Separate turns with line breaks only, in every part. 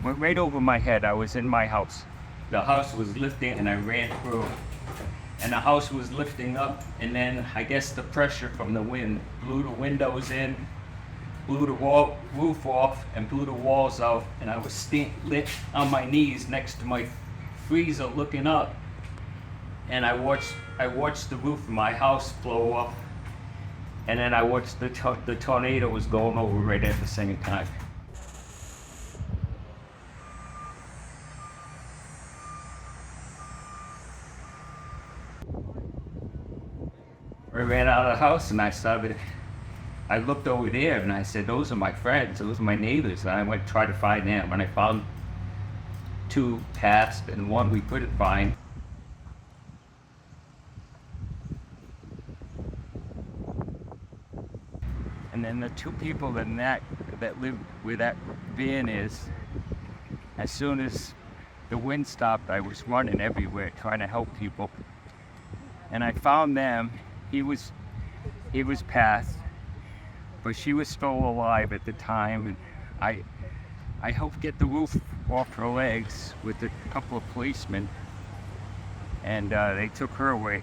went right over my head. I was in my house. The house was lifting and I ran through. And the house was lifting up, and then I guess the pressure from the wind blew the windows in, blew the roof off, and blew the walls out. And I was lit on my knees next to my freezer looking up. And I watched the roof of my house blow up. And then I watched the tornado was going over right at the same time. I ran out of the house and I looked over there and I said, those are my friends, those are my neighbors. And I went to try to find them. And I found 2 passed and 1 we couldn't find. And then the 2 people that lived where that van is, as soon as the wind stopped, I was running everywhere trying to help people. And I found them. He was passed, but she was still alive at the time. And I helped get the roof off her legs with a couple of policemen, and they took her away.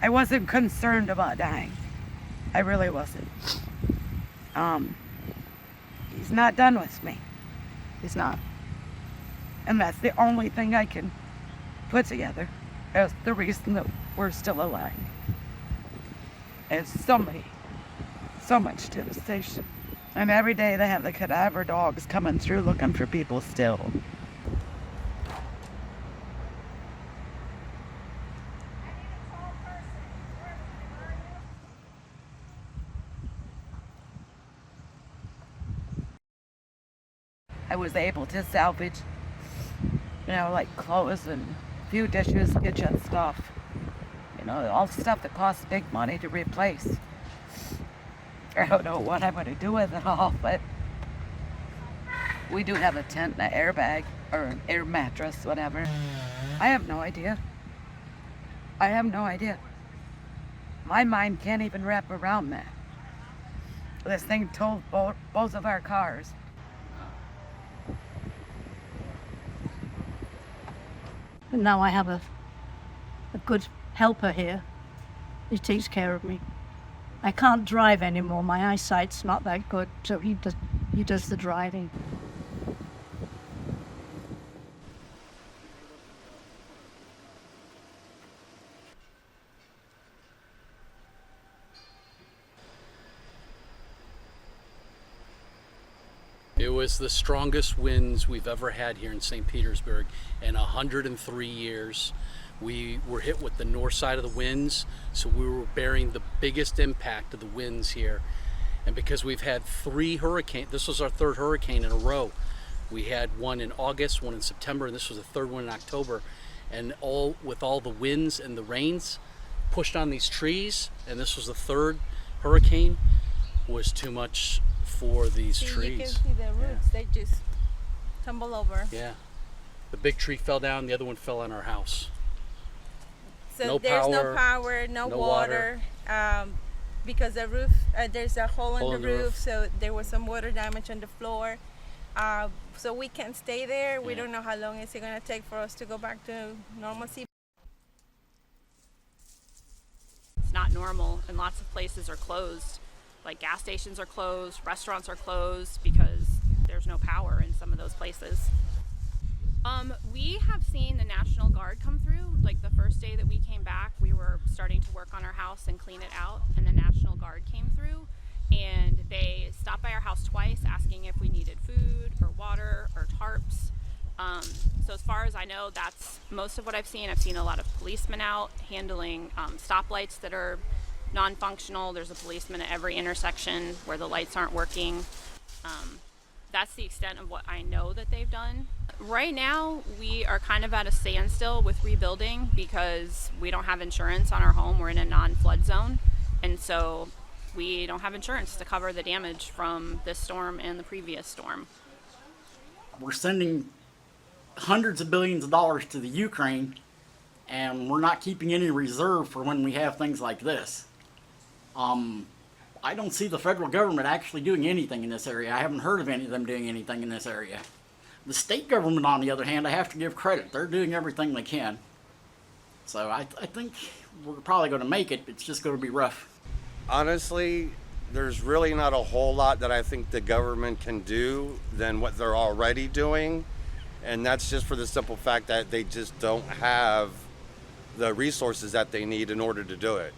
I wasn't concerned about dying. I really wasn't. He's not done with me. He's not. And that's the only thing I can put together as the reason that we're still alive. It's so much devastation. And every day they have the cadaver dogs coming through looking for people still. I was able to salvage, like clothes and a few dishes, kitchen stuff. All the stuff that costs big money to replace. I don't know what I'm going to do with it all, but we do have a tent and an airbag, or an air mattress, whatever. I have no idea. My mind can't even wrap around that. This thing towed both of our cars.
And now I have a good helper here. He takes care of me. I can't drive anymore. My eyesight's not that good, so he does the driving.
It was the strongest winds we've ever had here in St. Petersburg in 103 years. We were hit with the north side of the winds, so we were bearing the biggest impact of the winds here. And because we've had 3 hurricanes, this was our 3rd hurricane in a row. We had one in August, one in September, and this was the 3rd one in October. And with all the winds and the rains pushed on these trees, and this was the 3rd hurricane, was too much for these trees.
You can see the roots, they just tumble over.
Yeah. The big tree fell down, the other one fell on our house.
So there's no power, no water. Because the roof, there's a hole in the roof, so there was some water damage on the floor. So we can't stay there. We don't know how long it's going to take for us to go back to normalcy.
It's not normal, and lots of places are closed. Like gas stations are closed, restaurants are closed because there's no power in some of those places. We have seen the National Guard come through. Like the first day that we came back, we were starting to work on our house and clean it out, and the National Guard came through and they stopped by our house twice asking if we needed food or water or tarps. So as far as I know, that's most of what I've seen. I've seen a lot of policemen out handling stoplights that are non-functional. There's a policeman at every intersection where the lights aren't working. That's the extent of what I know that they've done. Right now, we are kind of at a standstill with rebuilding because we don't have insurance on our home. We're in a non-flood zone, and so we don't have insurance to cover the damage from this storm and the previous storm.
We're sending hundreds of billions of dollars to the Ukraine, and we're not keeping any reserve for when we have things like this. I don't see the federal government actually doing anything in this area. I haven't heard of any of them doing anything in this area. The state government, on the other hand, I have to give credit. They're doing everything they can. So I think we're probably going to make it. It's just going to be rough.
Honestly, there's really not a whole lot that I think the government can do than what they're already doing. And that's just for the simple fact that they just don't have the resources that they need in order to do it.